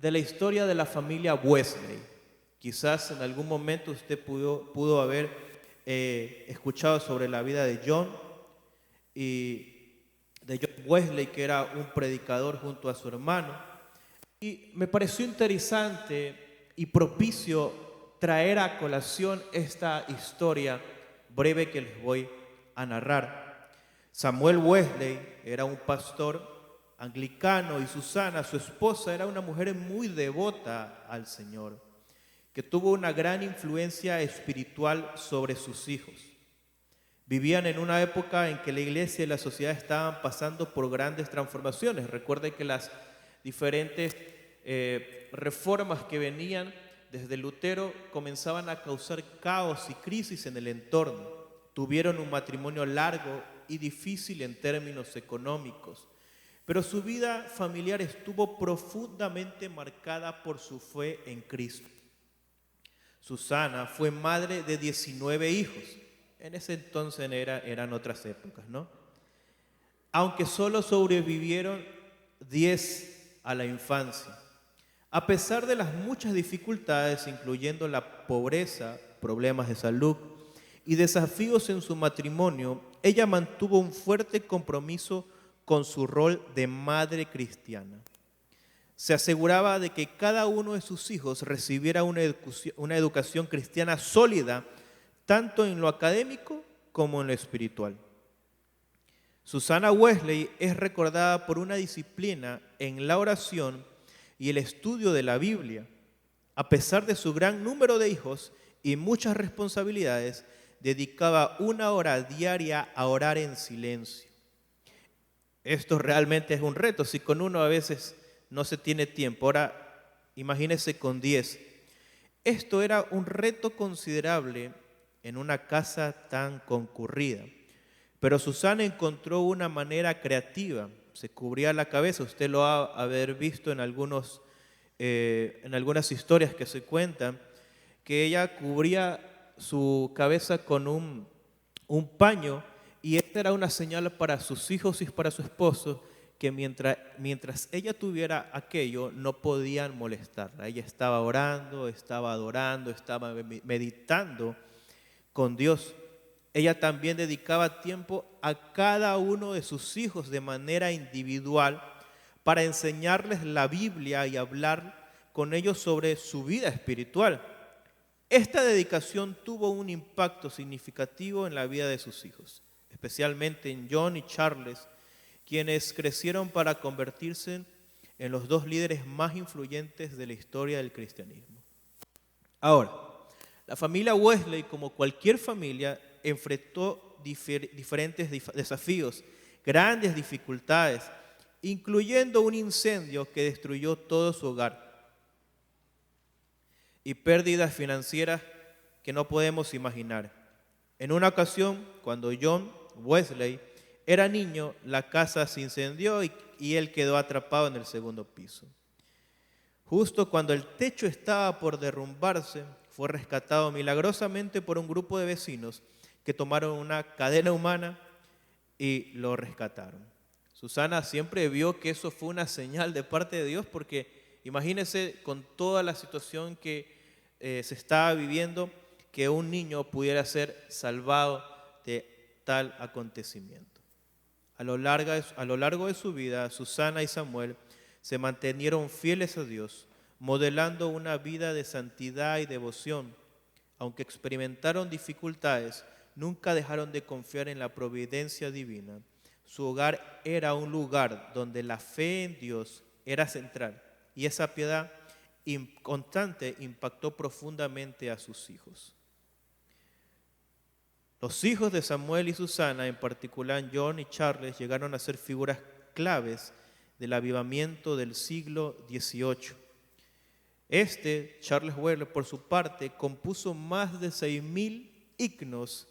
de la historia de la familia Wesley. Quizás en algún momento usted pudo haber escuchado sobre la vida de John y de John Wesley, que era un predicador junto a su hermano. Y me pareció interesante y propicio traer a colación esta historia breve que les voy a narrar. Samuel Wesley era un pastor anglicano y Susana, su esposa, era una mujer muy devota al Señor, que tuvo una gran influencia espiritual sobre sus hijos. Vivían en una época en que la iglesia y la sociedad estaban pasando por grandes transformaciones. Recuerden que las diferentes reformas que venían desde Lutero comenzaban a causar caos y crisis en el entorno. Tuvieron un matrimonio largo y difícil en términos económicos, pero su vida familiar estuvo profundamente marcada por su fe en Cristo. Susana fue madre de 19 hijos. En ese entonces eran otras épocas, ¿no? Aunque solo sobrevivieron 10 a la infancia. A pesar de las muchas dificultades, incluyendo la pobreza, problemas de salud y desafíos en su matrimonio, ella mantuvo un fuerte compromiso con su rol de madre cristiana. Se aseguraba de que cada uno de sus hijos recibiera una educación cristiana sólida, tanto en lo académico como en lo espiritual. Susana Wesley es recordada por una disciplina en la oración y el estudio de la Biblia. A pesar de su gran número de hijos y muchas responsabilidades, dedicaba 1 hora diaria a orar en silencio. Esto realmente es un reto, si con uno a veces no se tiene tiempo. Ahora, imagínese con 10. Esto era un reto considerable en una casa tan concurrida. Pero Susana encontró una manera creativa. Se cubría la cabeza, usted lo ha haber visto en algunas historias que se cuentan, que ella cubría su cabeza con un paño, y esta era una señal para sus hijos y para su esposo, que mientras ella tuviera aquello, no podían molestarla. Ella estaba orando, estaba adorando, estaba meditando con Dios. Ella también dedicaba tiempo a cada uno de sus hijos de manera individual para enseñarles la Biblia y hablar con ellos sobre su vida espiritual. Esta dedicación tuvo un impacto significativo en la vida de sus hijos, especialmente en John y Charles, quienes crecieron para convertirse en los 2 líderes más influyentes de la historia del cristianismo. Ahora, la familia Wesley, como cualquier familia, enfrentó diferentes desafíos, grandes dificultades, incluyendo un incendio que destruyó todo su hogar y pérdidas financieras que no podemos imaginar. En una ocasión, cuando John Wesley era niño, la casa se incendió y él quedó atrapado en el 2º piso. Justo cuando el techo estaba por derrumbarse, fue rescatado milagrosamente por un grupo de vecinos que tomaron una cadena humana y lo rescataron. Susana siempre vio que eso fue una señal de parte de Dios, porque imagínese con toda la situación que se estaba viviendo, que un niño pudiera ser salvado de tal acontecimiento. A lo largo de su vida, Susana y Samuel se mantenieron fieles a Dios, modelando una vida de santidad y devoción. Aunque experimentaron dificultades, nunca dejaron de confiar en la providencia divina. Su hogar era un lugar donde la fe en Dios era central, y esa piedad constante impactó profundamente a sus hijos. Los hijos de Samuel y Susana, en particular John y Charles, llegaron a ser figuras claves del avivamiento del siglo XVIII. Charles Wesley, por su parte, compuso más de 6,000 himnos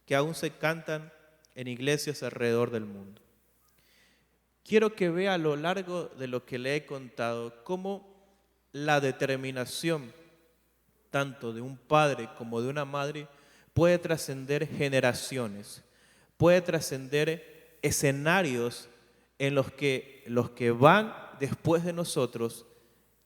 que aún se cantan en iglesias alrededor del mundo. Quiero que vea a lo largo de lo que le he contado cómo la determinación tanto de un padre como de una madre puede trascender generaciones, puede trascender escenarios en los que van después de nosotros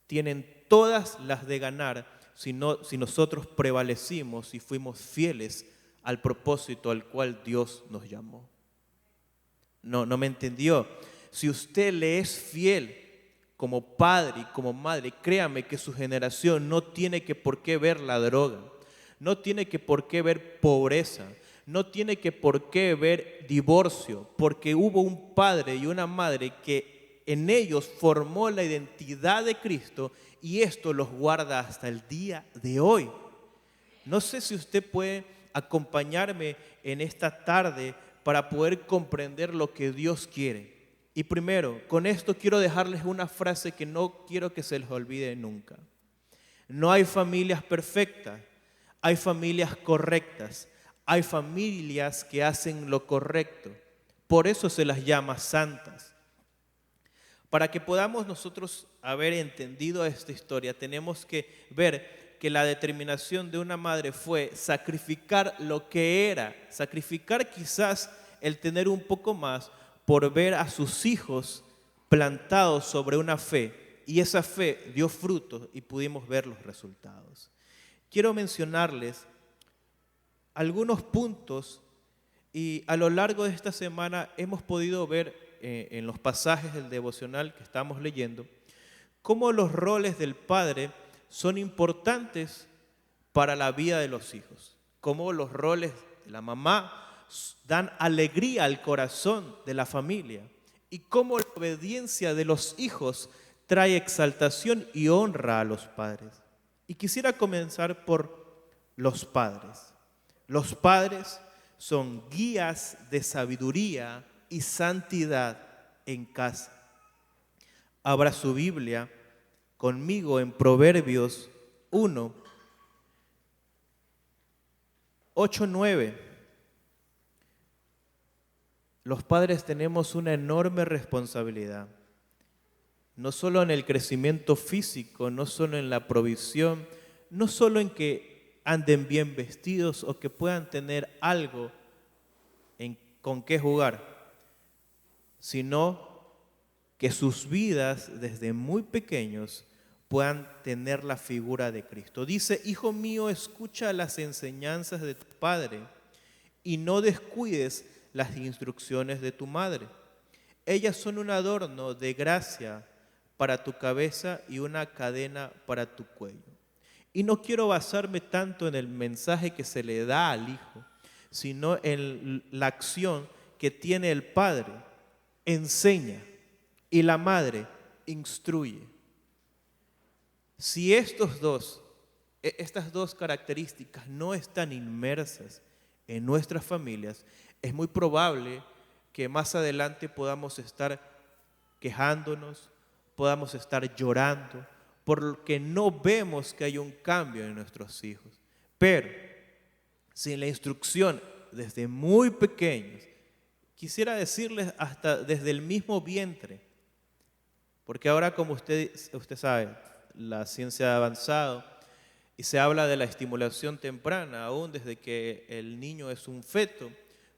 tienen todas las de ganar si nosotros prevalecimos y fuimos fieles al propósito al cual Dios nos llamó. No me entendió. Si usted le es fiel como padre y como madre, créame que su generación no tiene que por qué ver la droga, no tiene que por qué ver pobreza, no tiene que por qué ver divorcio, porque hubo un padre y una madre que en ellos formó la identidad de Cristo y esto los guarda hasta el día de hoy. No sé si usted puede acompañarme en esta tarde para poder comprender lo que Dios quiere. Y primero, con esto quiero dejarles una frase que no quiero que se les olvide nunca. No hay familias perfectas, hay familias correctas, hay familias que hacen lo correcto. Por eso se las llama santas. Para que podamos nosotros haber entendido esta historia, tenemos que ver que la determinación de una madre fue sacrificar lo que era, sacrificar quizás el tener un poco más por ver a sus hijos plantados sobre una fe, y esa fe dio frutos y pudimos ver los resultados. Quiero mencionarles algunos puntos y a lo largo de esta semana hemos podido ver en los pasajes del devocional que estamos leyendo cómo los roles del padre son importantes para la vida de los hijos, cómo los roles de la mamá dan alegría al corazón de la familia y cómo la obediencia de los hijos trae exaltación y honra a los padres. Y quisiera comenzar por los padres. Los padres son guías de sabiduría y santidad en casa. Abra su Biblia conmigo en Proverbios 1, 8, 9. Los padres tenemos una enorme responsabilidad, no solo en el crecimiento físico, no solo en la provisión, no solo en que anden bien vestidos o que puedan tener algo con qué jugar, sino que sus vidas desde muy pequeños puedan tener la figura de Cristo. Dice: hijo mío, escucha las enseñanzas de tu padre y no descuides las instrucciones de tu madre. Ellas son un adorno de gracia para tu cabeza y una cadena para tu cuello. Y no quiero basarme tanto en el mensaje que se le da al hijo, sino en la acción que tiene el padre. Enseña y la madre instruye. Si estas dos características no están inmersas en nuestras familias, es muy probable que más adelante podamos estar quejándonos, podamos estar llorando, porque no vemos que hay un cambio en nuestros hijos. Pero sin la instrucción desde muy pequeños, quisiera decirles hasta desde el mismo vientre, porque ahora, como usted sabe, la ciencia ha avanzado y se habla de la estimulación temprana, aún desde que el niño es un feto,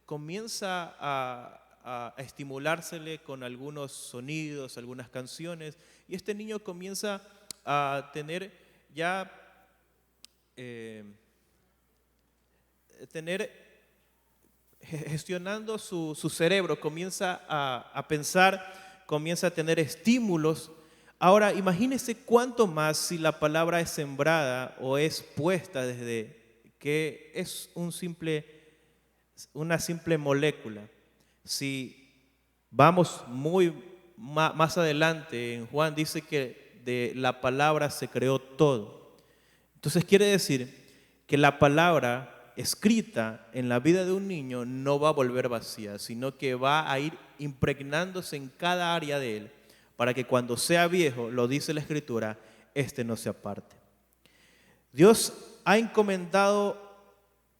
comienza a estimulársele con algunos sonidos, algunas canciones, y este niño comienza a tener ya gestionando su cerebro, comienza a pensar, comienza a tener estímulos. Ahora, imagínese cuánto más si la palabra es sembrada o es puesta desde que es una simple molécula. Si vamos más adelante, en Juan dice que de la palabra se creó todo. Entonces quiere decir que la palabra escrita en la vida de un niño no va a volver vacía, sino que va a ir impregnándose en cada área de él, para que cuando sea viejo, lo dice la Escritura, no se aparte. Dios ha encomendado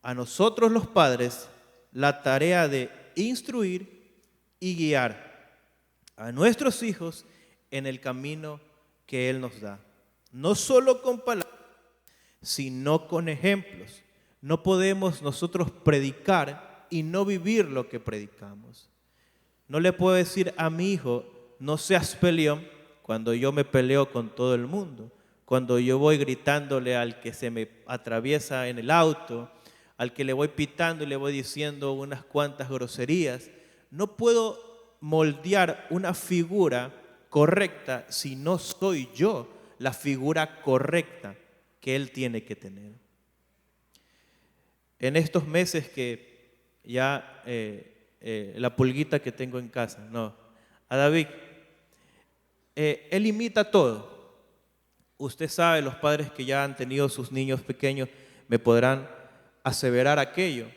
a nosotros los padres la tarea de instruir y guiar a nuestros hijos en el camino que Él nos da. No solo con palabras, sino con ejemplos. No podemos nosotros predicar y no vivir lo que predicamos. No le puedo decir a mi hijo: no seas peleón, cuando yo me peleo con todo el mundo, cuando yo voy gritándole al que se me atraviesa en el auto, al que le voy pitando y le voy diciendo unas cuantas groserías. No puedo moldear una figura correcta si no soy yo la figura correcta que él tiene que tener. En estos meses que ya la pulguita que tengo en casa, no, a David, él imita todo. Usted sabe, los padres que ya han tenido sus niños pequeños me podrán aseverar aquello.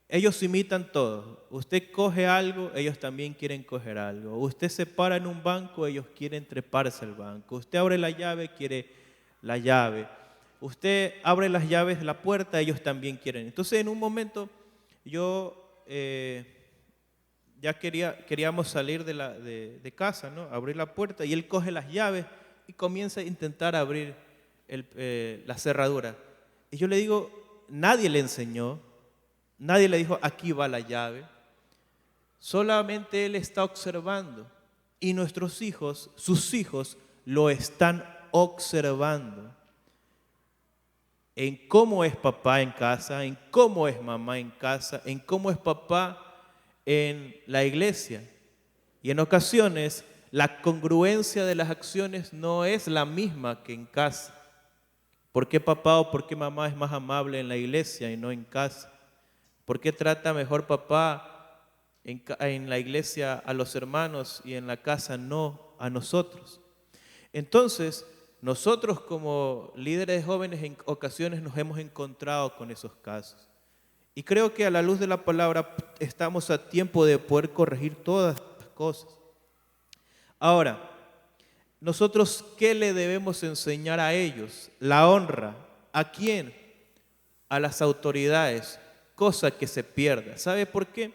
Ellos imitan todo. Usted coge algo, ellos también quieren coger algo. Usted se para en un banco, ellos quieren treparse al banco. Usted abre la llave, quiere la llave. Usted abre las llaves de la puerta, ellos también quieren. Entonces, en un momento, yo ya queríamos salir de casa, ¿no? Abrir la puerta y él coge las llaves y comienza a intentar abrir la cerradura. Y yo le digo, nadie le enseñó, nadie le dijo, aquí va la llave. Solamente él está observando y nuestros hijos, sus hijos, lo están observando en cómo es papá en casa, en cómo es mamá en casa, en cómo es papá en la iglesia. Y en ocasiones la congruencia de las acciones no es la misma que en casa. ¿Por qué papá o por qué mamá es más amable en la iglesia y no en casa? ¿Por qué trata mejor papá en la iglesia a los hermanos y en la casa no a nosotros? Entonces, nosotros como líderes jóvenes en ocasiones nos hemos encontrado con esos casos. Y creo que a la luz de la palabra estamos a tiempo de poder corregir todas las cosas. Ahora, nosotros, ¿qué le debemos enseñar a ellos? La honra. ¿A quién? A las autoridades, cosa que se pierda. ¿Sabe por qué?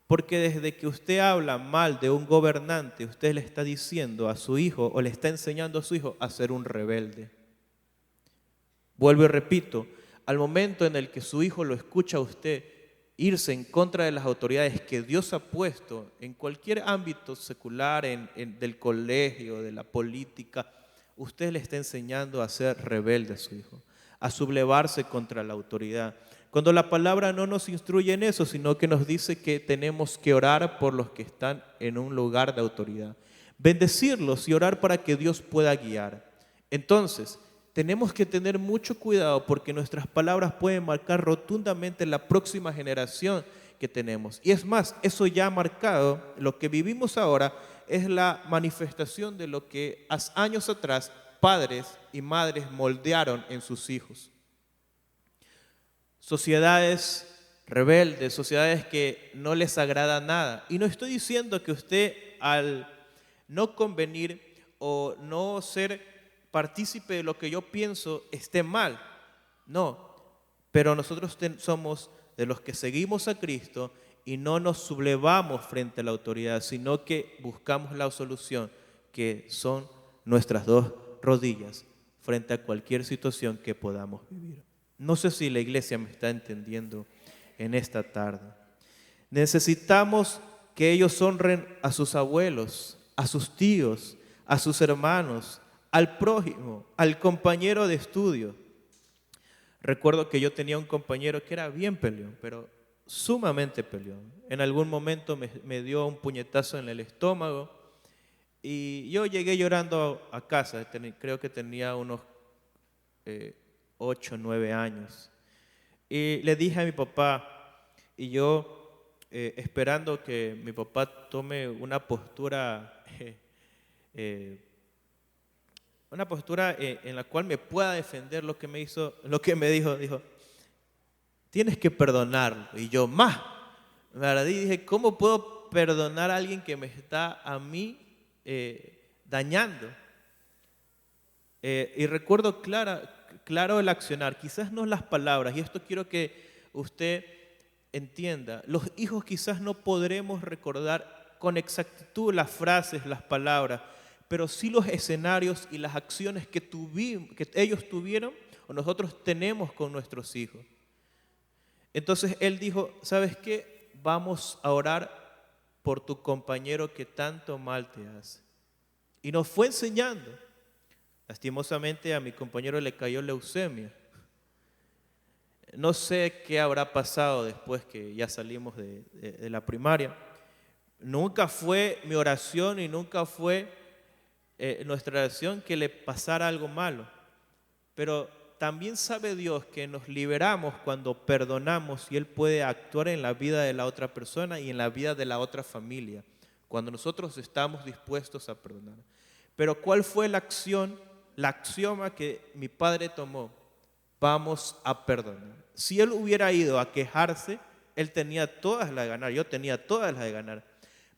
Porque desde que usted habla mal de un gobernante, usted le está diciendo a su hijo o le está enseñando a su hijo a ser un rebelde. Vuelvo y repito, al momento en el que su hijo lo escucha a usted irse en contra de las autoridades que Dios ha puesto en cualquier ámbito secular, del colegio, de la política, usted le está enseñando a ser rebelde a su hijo, a sublevarse contra la autoridad. Cuando la palabra no nos instruye en eso, sino que nos dice que tenemos que orar por los que están en un lugar de autoridad, bendecirlos y orar para que Dios pueda guiar. Entonces, tenemos que tener mucho cuidado porque nuestras palabras pueden marcar rotundamente la próxima generación que tenemos. Y es más, eso ya ha marcado, lo que vivimos ahora es la manifestación de lo que hace años atrás padres y madres moldearon en sus hijos. Sociedades rebeldes, sociedades que no les agrada nada. Y no estoy diciendo que usted al no convenir o no ser partícipe de lo que yo pienso esté mal. No, pero nosotros somos de los que seguimos a Cristo y no nos sublevamos frente a la autoridad, sino que buscamos la solución, que son nuestras dos rodillas frente a cualquier situación que podamos vivir. No sé si la iglesia me está entendiendo en esta tarde. Necesitamos que ellos honren a sus abuelos, a sus tíos, a sus hermanos, al prójimo, al compañero de estudio. Recuerdo que yo tenía un compañero que era bien peleón, pero sumamente peleón. En algún momento me dio un puñetazo en el estómago y yo llegué llorando a casa. Creo que tenía unos 8 o 9 años. Y le dije a mi papá, y yo esperando que mi papá tome una postura en la cual me pueda defender lo que me hizo, lo que me dijo, tienes que perdonarlo. Y yo, me agradí y dije, ¿cómo puedo perdonar a alguien que me está a mí dañando? Y recuerdo claro el accionar, quizás no las palabras, y esto quiero que usted entienda. Los hijos quizás no podremos recordar con exactitud las frases, las palabras, pero sí los escenarios y las acciones que ellos tuvieron o nosotros tenemos con nuestros hijos. Entonces él dijo, ¿sabes qué? Vamos a orar por tu compañero que tanto mal te hace. Y nos fue enseñando. Lastimosamente a mi compañero le cayó leucemia. No sé qué habrá pasado después que ya salimos de la primaria. Nunca fue mi oración y nunca fue nuestra oración que le pasara algo malo. Pero también sabe Dios que nos liberamos cuando perdonamos y Él puede actuar en la vida de la otra persona y en la vida de la otra familia, cuando nosotros estamos dispuestos a perdonar. Pero ¿cuál fue la acción, la axioma que mi padre tomó? Vamos a perdonar. Si él hubiera ido a quejarse, él tenía todas las de ganar, yo tenía todas las de ganar.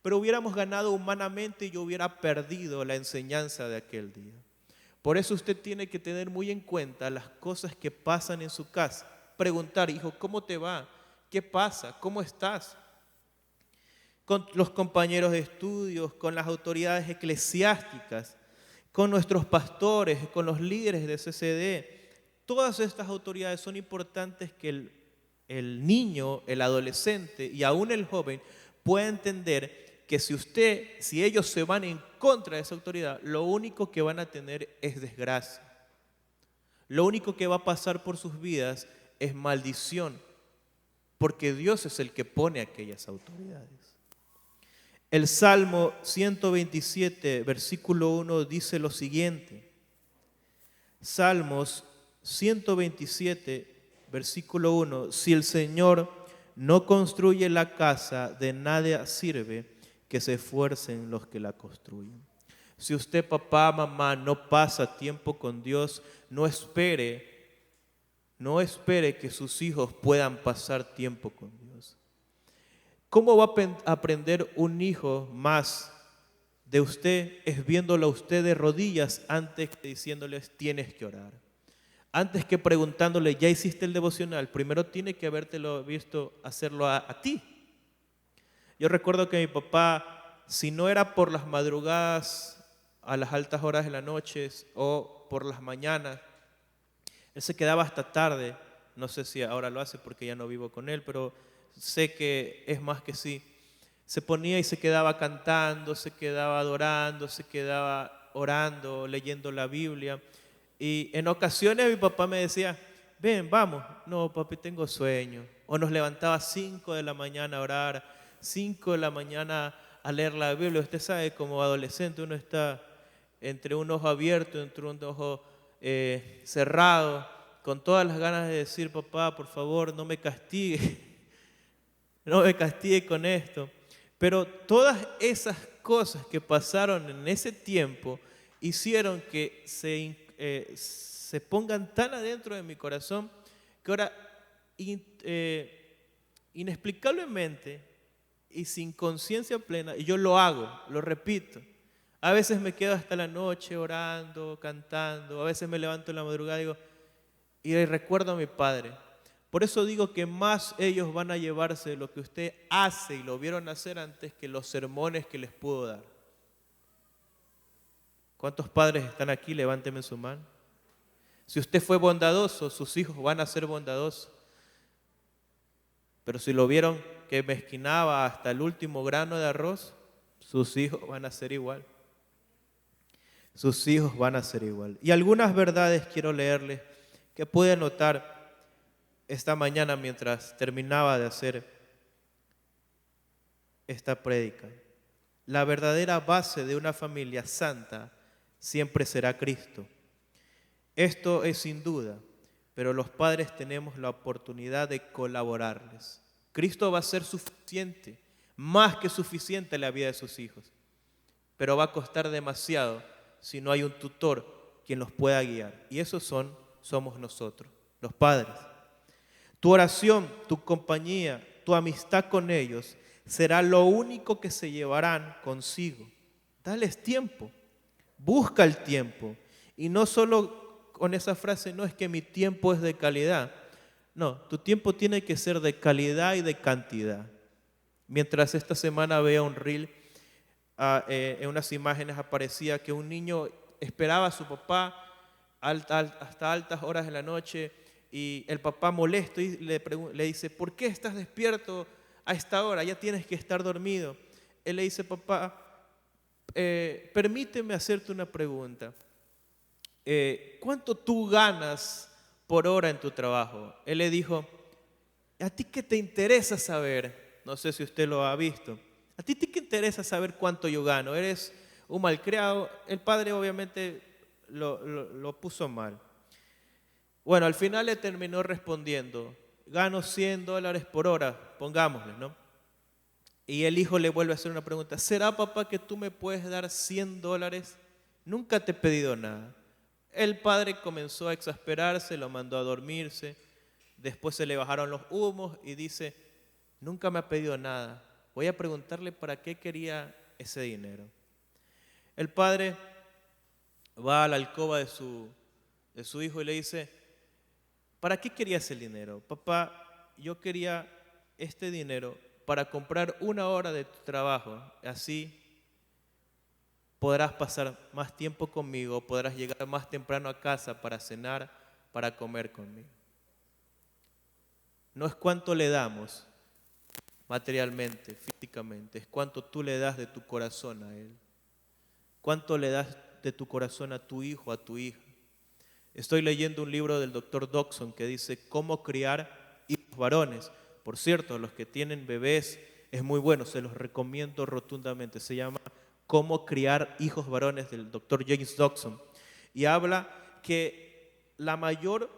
Pero hubiéramos ganado humanamente y yo hubiera perdido la enseñanza de aquel día. Por eso usted tiene que tener muy en cuenta las cosas que pasan en su casa. Preguntar, hijo, ¿cómo te va? ¿Qué pasa? ¿Cómo estás? Con los compañeros de estudios, con las autoridades eclesiásticas, con nuestros pastores, con los líderes de CCD. Todas estas autoridades son importantes que el niño, el adolescente y aún el joven pueda entender que si ellos se van en contra de esa autoridad, lo único que van a tener es desgracia. Lo único que va a pasar por sus vidas es maldición, porque Dios es el que pone aquellas autoridades. El Salmo 127, versículo 1 dice lo siguiente. Salmos 127, versículo 1. Si el Señor no construye la casa, de nada sirve que se esfuercen los que la construyen. Si usted, papá, mamá, no pasa tiempo con Dios, no espere que sus hijos puedan pasar tiempo con Dios. ¿Cómo va a aprender un hijo más de usted? Es viéndolo a usted de rodillas antes que diciéndoles tienes que orar. Antes que preguntándole, ¿ya hiciste el devocional? Primero tiene que habértelo visto hacerlo a ti. Yo recuerdo que mi papá, si no era por las madrugadas a las altas horas de la noche o por las mañanas, él se quedaba hasta tarde. No sé si ahora lo hace porque ya no vivo con él, pero sé que es más que sí. Se ponía y se quedaba cantando, se quedaba adorando, se quedaba orando, leyendo la Biblia. Y en ocasiones mi papá me decía, ven, vamos. No, papi, tengo sueño. O nos levantaba a 5 de la mañana a orar, 5 de la mañana a leer la Biblia. Usted sabe, como adolescente uno está entre un ojo abierto, entre un ojo cerrado, con todas las ganas de decir, papá, por favor, no me castigue, no me castigue con esto. Pero todas esas cosas que pasaron en ese tiempo hicieron que se pongan tan adentro de mi corazón que ahora inexplicablemente y sin conciencia plena, y yo lo hago, lo repito. A veces me quedo hasta la noche orando, cantando, a veces me levanto en la madrugada y recuerdo a mi padre. Por eso digo que más ellos van a llevarse de lo que usted hace y lo vieron hacer antes que los sermones que les pudo dar. ¿Cuántos padres están aquí? Levánteme su mano. Si usted fue bondadoso, sus hijos van a ser bondadosos. Pero si lo vieron que mezquinaba hasta el último grano de arroz, sus hijos van a ser igual. Sus hijos van a ser igual. Y algunas verdades quiero leerles que pude notar esta mañana mientras terminaba de hacer esta prédica. La verdadera base de una familia santa siempre será Cristo. Esto es sin duda, pero los padres tenemos la oportunidad de colaborarles. Cristo va a ser suficiente, más que suficiente en la vida de sus hijos, pero va a costar demasiado si no hay un tutor quien los pueda guiar. Y esos somos nosotros, los padres. Tu oración, tu compañía, tu amistad con ellos será lo único que se llevarán consigo. Dales tiempo, busca el tiempo. Y no solo con esa frase, no es que mi tiempo es de calidad. No, tu tiempo tiene que ser de calidad y de cantidad. Mientras esta semana veía un reel, en unas imágenes aparecía que un niño esperaba a su papá hasta altas horas de la noche y el papá molesto y le dice, ¿por qué estás despierto a esta hora? Ya tienes que estar dormido. Él le dice, papá, permíteme hacerte una pregunta. ¿Cuánto tú ganas por hora en tu trabajo? Él le dijo, ¿a ti qué te interesa saber? No sé si usted lo ha visto. ¿A ti qué interesa saber cuánto yo gano? Eres un malcriado. El padre obviamente lo puso mal. Bueno, al final le terminó respondiendo, gano $100 por hora, pongámosle, ¿no? Y el hijo le vuelve a hacer una pregunta, ¿será, papá, que tú me puedes dar $100? Nunca te he pedido nada. El padre comenzó a exasperarse, lo mandó a dormirse, después se le bajaron los humos y dice, nunca me ha pedido nada, voy a preguntarle para qué quería ese dinero. El padre va a la alcoba de su hijo y le dice, ¿para qué querías el dinero? Papá, yo quería este dinero para comprar 1 hora de tu trabajo, así podrás pasar más tiempo conmigo, podrás llegar más temprano a casa para cenar, para comer conmigo. No es cuánto le damos materialmente, físicamente, es cuánto tú le das de tu corazón a Él. Cuánto le das de tu corazón a tu hijo, a tu hija. Estoy leyendo un libro del Dr. Dodson que dice cómo criar hijos varones. Por cierto, los que tienen bebés es muy bueno, se los recomiendo rotundamente. Se llama Cómo criar hijos varones del Dr. James Dodson. Y habla que la mayor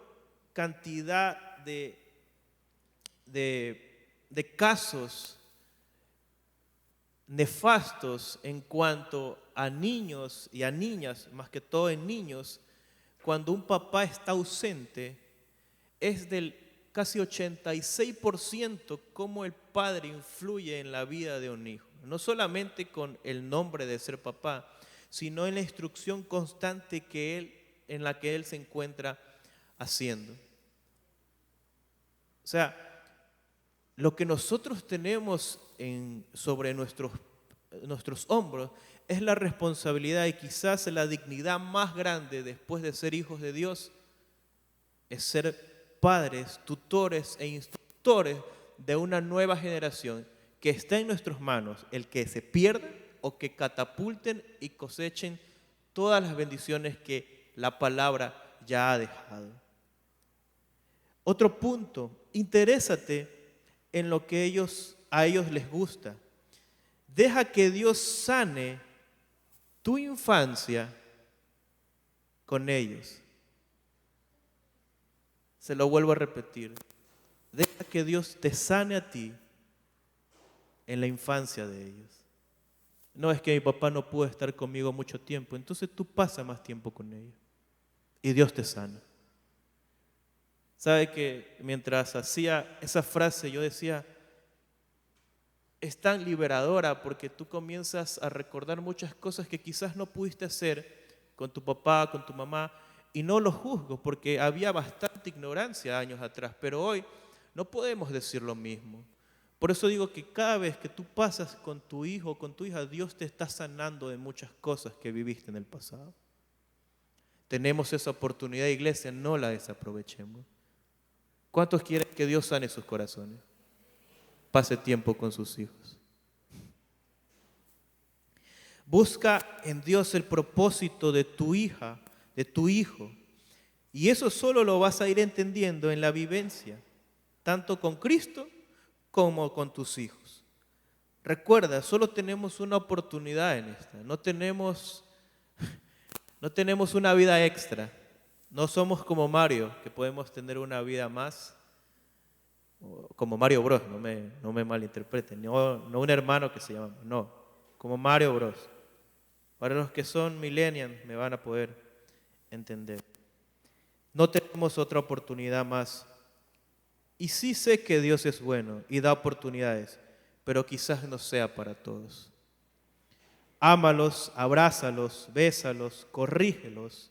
cantidad de casos nefastos en cuanto a niños y a niñas, más que todo en niños, cuando un papá está ausente, es del casi 86% cómo el padre influye en la vida de un hijo. No solamente con el nombre de ser papá, sino en la instrucción constante en la que él se encuentra haciendo. O sea, lo que nosotros tenemos sobre nuestros hombros es la responsabilidad y quizás la dignidad más grande después de ser hijos de Dios, es ser padres, tutores e instructores de una nueva generación que está en nuestras manos, el que se pierda o que catapulten y cosechen todas las bendiciones que la palabra ya ha dejado. Otro punto, interésate en lo que a ellos les gusta. Deja que Dios sane tu infancia con ellos. Se lo vuelvo a repetir. Deja que Dios te sane a ti en la infancia de ellos. No es que mi papá no pudo estar conmigo mucho tiempo, entonces tú pasa más tiempo con ellos y Dios te sana. ¿Sabe que mientras hacía esa frase yo decía, es tan liberadora porque tú comienzas a recordar muchas cosas que quizás no pudiste hacer con tu papá, con tu mamá, y no lo juzgo porque había bastante ignorancia años atrás, pero hoy no podemos decir lo mismo. Por eso digo que cada vez que tú pasas con tu hijo o con tu hija, Dios te está sanando de muchas cosas que viviste en el pasado. Tenemos esa oportunidad, iglesia, no la desaprovechemos. ¿Cuántos quieren que Dios sane sus corazones? Pase tiempo con sus hijos. Busca en Dios el propósito de tu hija, de tu hijo. Y eso solo lo vas a ir entendiendo en la vivencia, tanto con Cristo como con tus hijos. Recuerda, solo tenemos una oportunidad en esta. No tenemos una vida extra. No somos como Mario, que podemos tener una vida más. Como Mario Bros, no me malinterpreten. No un hermano que se llama, no. Como Mario Bros. Para los que son millennials me van a poder entender. No tenemos otra oportunidad más. Y sí sé que Dios es bueno y da oportunidades, pero quizás no sea para todos. Ámalos, abrázalos, bésalos, corrígelos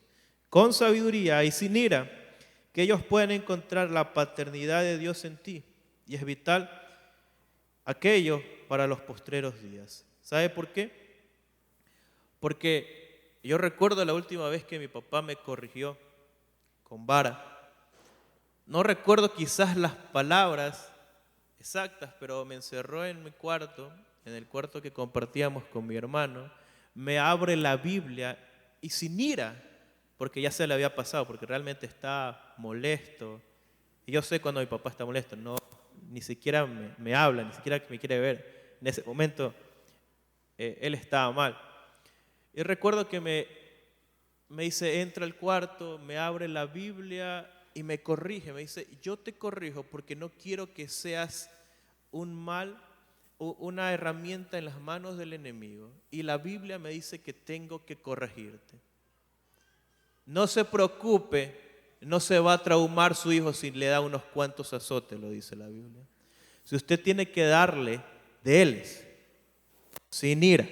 con sabiduría y sin ira, que ellos puedan encontrar la paternidad de Dios en ti. Y es vital aquello para los postreros días. ¿Sabe por qué? Porque yo recuerdo la última vez que mi papá me corrigió con vara. No recuerdo quizás las palabras exactas, pero me encerró en mi cuarto, en el cuarto que compartíamos con mi hermano. me abre la Biblia y sin ira, porque ya se le había pasado, porque realmente está molesto. Y yo sé cuando mi papá está molesto, no, ni siquiera me habla, ni siquiera me quiere ver. En ese momento él estaba mal. Y recuerdo que me dice, entra al cuarto, me abre la Biblia y me corrige. Me dice, yo te corrijo porque no quiero que seas un mal o una herramienta en las manos del enemigo. Y la Biblia me dice que tengo que corregirte. No se preocupe, no se va a traumar su hijo si le da unos cuantos azotes, lo dice la Biblia. Si usted tiene que darle, déles, sin ira,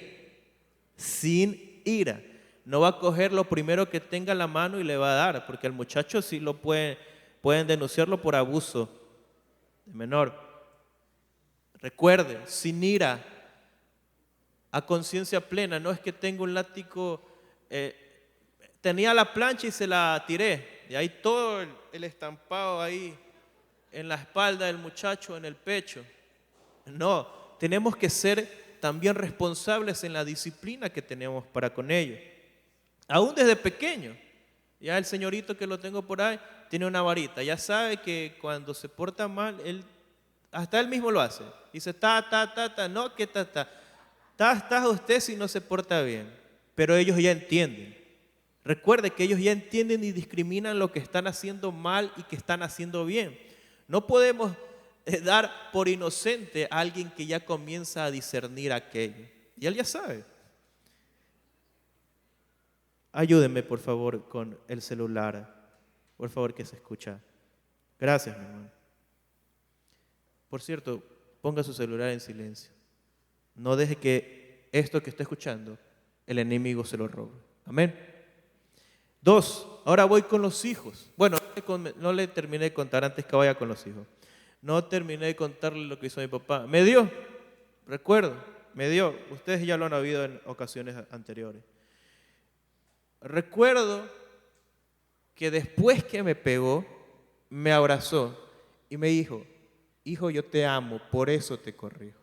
sin ira. No va a coger lo primero que tenga en la mano y le va a dar, porque al muchacho sí pueden denunciarlo por abuso de menor. Recuerde, sin ira, a conciencia plena. No es que tengo un látigo, tenía la plancha y se la tiré, y ahí todo el estampado ahí en la espalda del muchacho, en el pecho. No, tenemos que ser también responsables en la disciplina que tenemos para con ellos. Aún desde pequeño, ya el señorito que lo tengo por ahí tiene una varita, ya sabe que cuando se porta mal, hasta él mismo lo hace. Dice, no, que está usted si no se porta bien. Pero ellos ya entienden. Recuerde que ellos ya entienden y discriminan lo que están haciendo mal y que están haciendo bien. No podemos dar por inocente a alguien que ya comienza a discernir aquello. Y él ya sabe. Ayúdenme, por favor, con el celular. Por favor, que se escucha. Gracias, mi hermano. Por cierto, ponga su celular en silencio. No deje que esto que está escuchando, el enemigo se lo robe. Amén. 2, ahora voy con los hijos. Bueno, no le terminé de contar antes que vaya con los hijos. No terminé de contarle lo que hizo mi papá. Me dio, recuerdo, me dio. Ustedes ya lo han oído en ocasiones anteriores. Recuerdo que después que me pegó, me abrazó y me dijo, hijo, yo te amo, por eso te corrijo.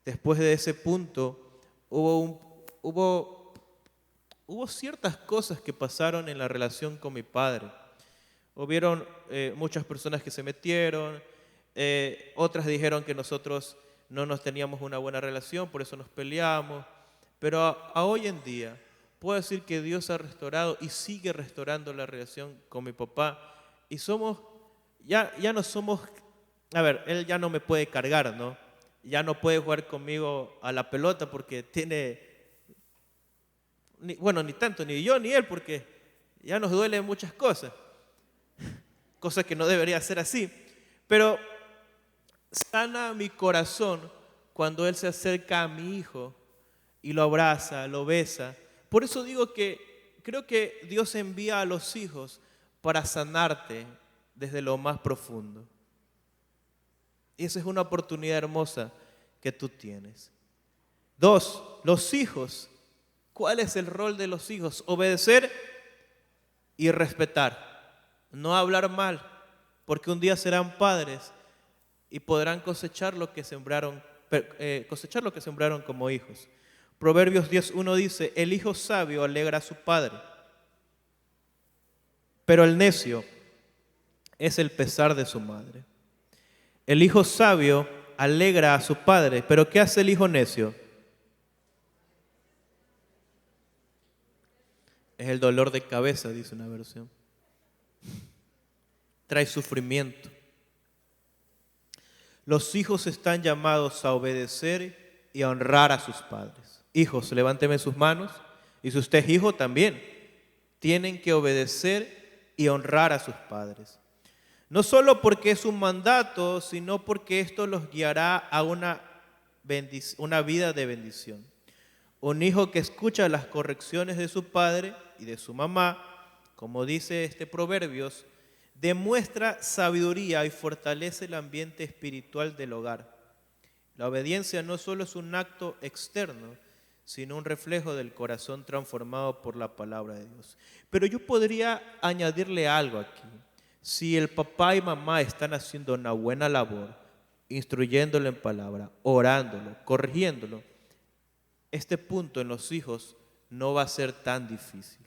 Después de ese punto, hubo ciertas cosas que pasaron en la relación con mi padre. Hubieron muchas personas que se metieron, otras dijeron que nosotros no nos teníamos una buena relación, por eso nos peleamos. Pero a hoy en día puedo decir que Dios ha restaurado y sigue restaurando la relación con mi papá. Y ya no somos, a ver, él ya no me puede cargar, ¿no? Ya no puede jugar conmigo a la pelota porque ni tanto, ni yo ni él, porque ya nos duelen muchas cosas. Cosas que no debería ser así. Pero sana mi corazón cuando él se acerca a mi hijo y lo abraza, lo besa. Por eso digo que creo que Dios envía a los hijos para sanarte desde lo más profundo. Y esa es una oportunidad hermosa que tú tienes. 2, los hijos. ¿Cuál es el rol de los hijos? Obedecer y respetar. No hablar mal, porque un día serán padres y podrán cosechar lo que sembraron como hijos. Proverbios 10:1 dice, el hijo sabio alegra a su padre, pero el necio es el pesar de su madre. El hijo sabio alegra a su padre, pero ¿qué hace el hijo necio? Es el dolor de cabeza, dice una versión. Trae sufrimiento. Los hijos están llamados a obedecer y a honrar a sus padres. Hijos, levánteme sus manos. Y si usted es hijo también, tienen que obedecer y honrar a sus padres. No solo porque es un mandato, sino porque esto los guiará a una vida de bendición. Un hijo que escucha las correcciones de su padre y de su mamá, como dice este Proverbios, demuestra sabiduría y fortalece el ambiente espiritual del hogar. La obediencia no solo es un acto externo, sino un reflejo del corazón transformado por la palabra de Dios. Pero yo podría añadirle algo aquí. Si el papá y mamá están haciendo una buena labor, instruyéndolo en palabra, orándolo, corrigiéndolo, este punto en los hijos no va a ser tan difícil.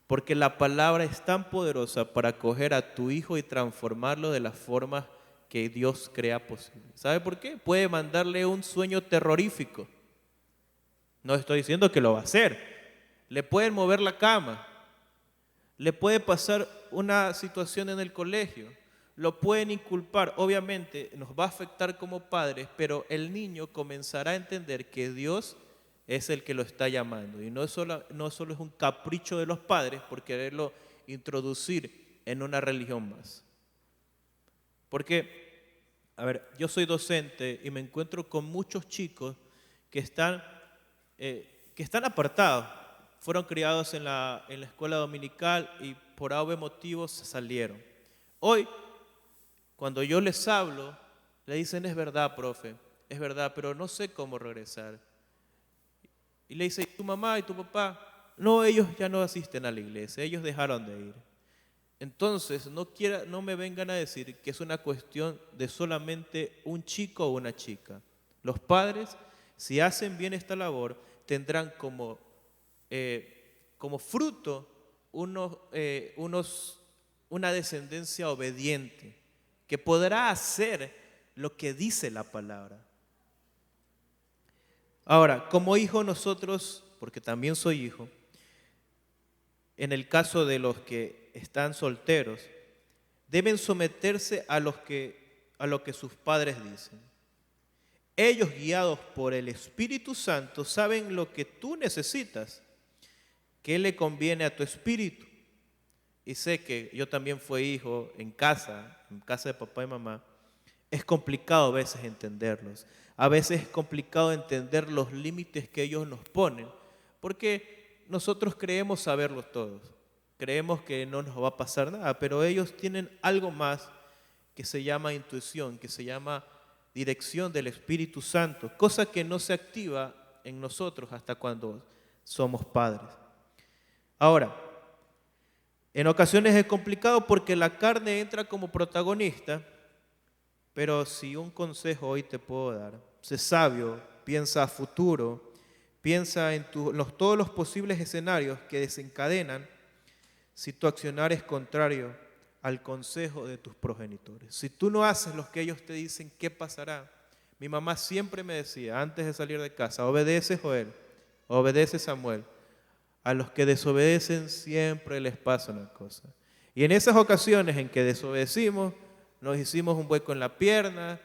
Porque la palabra es tan poderosa para coger a tu hijo y transformarlo de las formas que Dios crea posible. ¿Sabe por qué? Puede mandarle un sueño terrorífico. No estoy diciendo que lo va a hacer. Le pueden mover la cama. Le puede pasar una situación en el colegio. Lo pueden inculpar. Obviamente nos va a afectar como padres, pero el niño comenzará a entender que Dios es el que lo está llamando. Y no solo es un capricho de los padres por quererlo introducir en una religión más. Porque, a ver, yo soy docente y me encuentro con muchos chicos que están apartados. Fueron criados en la escuela dominical y por A o B motivos se salieron. Hoy, cuando yo les hablo, le dicen, es verdad, profe, es verdad, pero no sé cómo regresar. Y le dice, ¿y tu mamá y tu papá? No, ellos ya no asisten a la iglesia, ellos dejaron de ir. Entonces, no me vengan a decir que es una cuestión de solamente un chico o una chica. Los padres, si hacen bien esta labor, tendrán como fruto una descendencia obediente que podrá hacer lo que dice la palabra. Ahora, como hijo nosotros, porque también soy hijo, en el caso de los que están solteros, deben someterse a lo que sus padres dicen. Ellos, guiados por el Espíritu Santo, saben lo que tú necesitas, qué le conviene a tu espíritu. Y sé que yo también fui hijo en casa de papá y mamá. Es complicado a veces entenderlos. A veces es complicado entender los límites que ellos nos ponen, porque nosotros creemos saberlos todos. Creemos que no nos va a pasar nada, pero ellos tienen algo más que se llama intuición, que se llama dirección del Espíritu Santo, cosa que no se activa en nosotros hasta cuando somos padres. Ahora, en ocasiones es complicado porque la carne entra como protagonista, pero si un consejo hoy te puedo dar, sé sabio, piensa a futuro, piensa en todos los posibles escenarios que desencadenan si tu accionar es contrario al consejo de tus progenitores. Si tú no haces lo que ellos te dicen, ¿qué pasará? Mi mamá siempre me decía, antes de salir de casa, obedece Joel, obedece Samuel. A los que desobedecen siempre les pasa una cosa. Y en esas ocasiones en que desobedecimos, nos hicimos un hueco en la pierna,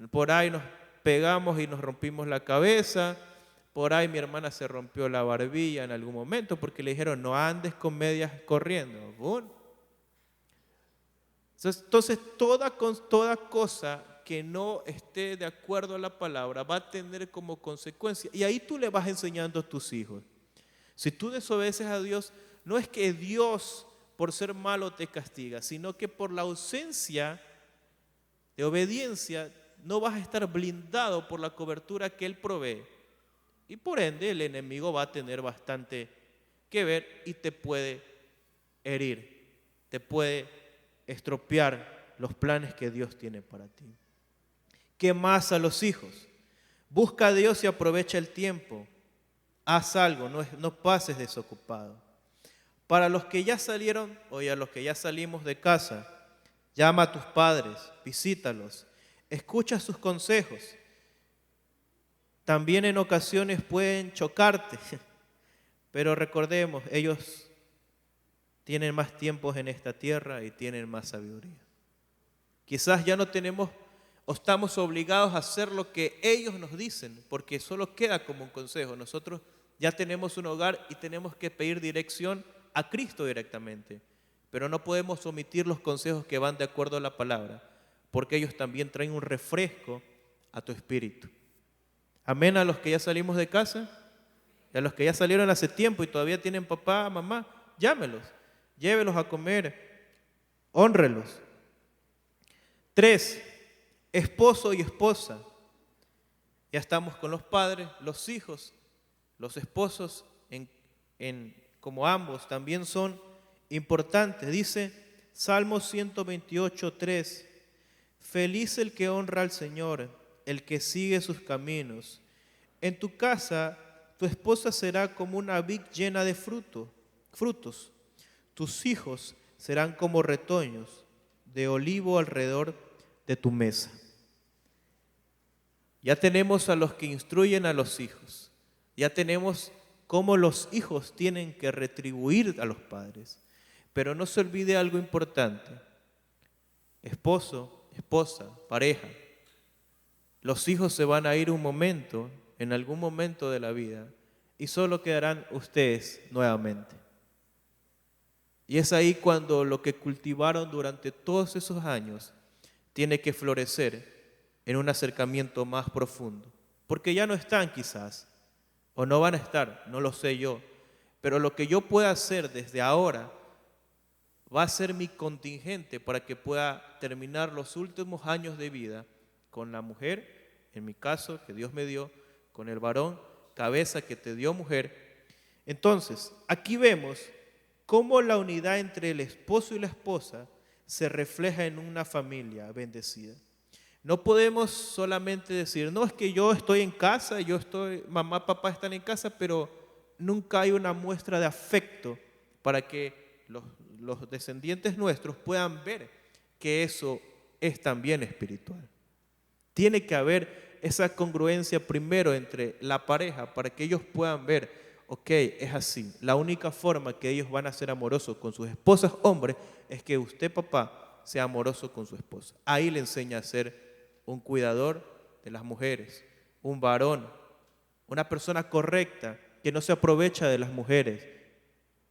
por ahí nos pegamos y nos rompimos la cabeza, por ahí mi hermana se rompió la barbilla en algún momento porque le dijeron, no andes con medias corriendo. Entonces toda cosa que no esté de acuerdo a la palabra va a tener como consecuencia, y ahí tú le vas enseñando a tus hijos. Si tú desobedeces a Dios, no es que Dios por ser malo te castiga, sino que por la ausencia de obediencia no vas a estar blindado por la cobertura que Él provee. Y por ende el enemigo va a tener bastante que ver y te puede herir, te puede estropear los planes que Dios tiene para ti. ¿Qué más a los hijos? Busca a Dios y aprovecha el tiempo. Haz algo, no pases desocupado. Para los que ya salieron, o a los que ya salimos de casa, llama a tus padres, visítalos, escucha sus consejos. También en ocasiones pueden chocarte, pero recordemos, ellos tienen más tiempos en esta tierra y tienen más sabiduría. Quizás ya no tenemos o estamos obligados a hacer lo que ellos nos dicen, porque solo queda como un consejo. Nosotros ya tenemos un hogar y tenemos que pedir dirección a Cristo directamente, pero no podemos omitir los consejos que van de acuerdo a la palabra, porque ellos también traen un refresco a tu espíritu. Amén a los que ya salimos de casa y a los que ya salieron hace tiempo y todavía tienen papá, mamá, llámelos, llévelos a comer, hónrelos. 3, esposo y esposa. Ya estamos con los padres, los hijos, los esposos, como ambos también son importantes. Dice Salmo 128:3, feliz el que honra al Señor, el que sigue sus caminos. En tu casa Tu esposa será como una vid llena de frutos. Tus hijos serán como retoños de olivo alrededor de tu mesa. Ya tenemos a los que instruyen a los hijos. Ya tenemos cómo los hijos tienen que retribuir a los padres. Pero no se olvide algo importante. Esposo, esposa, pareja. Los hijos se van a ir un momento, en algún momento de la vida, y solo quedarán ustedes nuevamente. Y es ahí cuando lo que cultivaron durante todos esos años tiene que florecer en un acercamiento más profundo. Porque ya no están quizás, o no van a estar, no lo sé yo. Pero lo que yo pueda hacer desde ahora va a ser mi contingente para que pueda terminar los últimos años de vida con la mujer, en mi caso, que Dios me dio, con el varón, cabeza que te dio mujer. Entonces, aquí vemos cómo la unidad entre el esposo y la esposa se refleja en una familia bendecida. No podemos solamente decir, no, es que yo estoy en casa, mamá, papá están en casa, pero nunca hay una muestra de afecto para que los descendientes nuestros puedan ver que eso es también espiritual. Tiene que haber esa congruencia primero entre la pareja para que ellos puedan ver, ok, es así. La única forma que ellos van a ser amorosos con sus esposas, hombres, es que usted, papá, sea amoroso con su esposa. Ahí le enseña a ser un cuidador de las mujeres, un varón, una persona correcta que no se aprovecha de las mujeres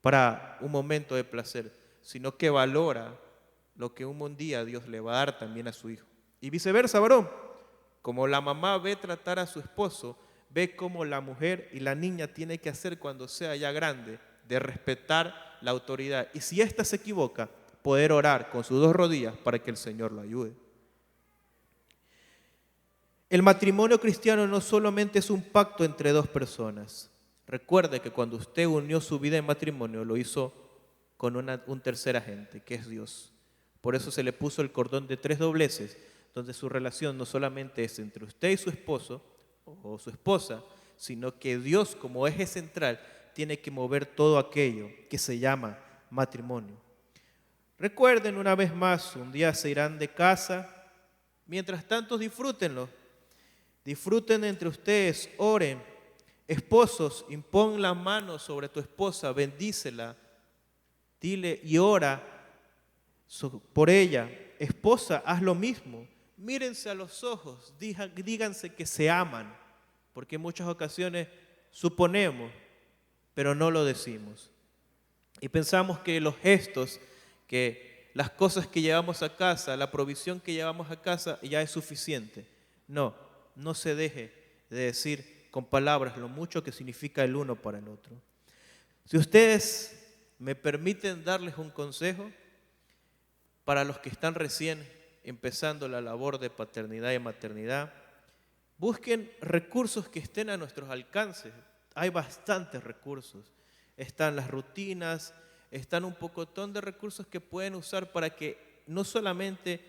para un momento de placer, sino que valora lo que un día Dios le va a dar también a su hijo. Y viceversa, varón. Como la mamá ve tratar a su esposo, ve cómo la mujer y la niña tiene que hacer cuando sea ya grande, de respetar la autoridad. Y si ésta se equivoca, poder orar con sus dos rodillas para que el Señor lo ayude. El matrimonio cristiano no solamente es un pacto entre dos personas. Recuerde que cuando usted unió su vida en matrimonio, lo hizo con un tercer agente, que es Dios. Por eso se le puso el cordón de 3 dobleces, donde su relación no solamente es entre usted y su esposo o su esposa, sino que Dios como eje central tiene que mover todo aquello que se llama matrimonio. Recuerden una vez más, un día se irán de casa, mientras tanto disfrútenlo. Disfruten entre ustedes, oren. Esposos, impon la mano sobre tu esposa, bendícela, dile y ora por ella. Esposa, haz lo mismo. Mírense a los ojos, díganse que se aman, porque en muchas ocasiones suponemos, pero no lo decimos. Y pensamos que los gestos, que las cosas que llevamos a casa, la provisión que llevamos a casa ya es suficiente. No se deje de decir con palabras lo mucho que significa el uno para el otro. Si ustedes me permiten darles un consejo para los que están recién empezando la labor de paternidad y maternidad, busquen recursos que estén a nuestros alcances. Hay bastantes recursos. Están las rutinas, están un pocotón de recursos que pueden usar para que no solamente,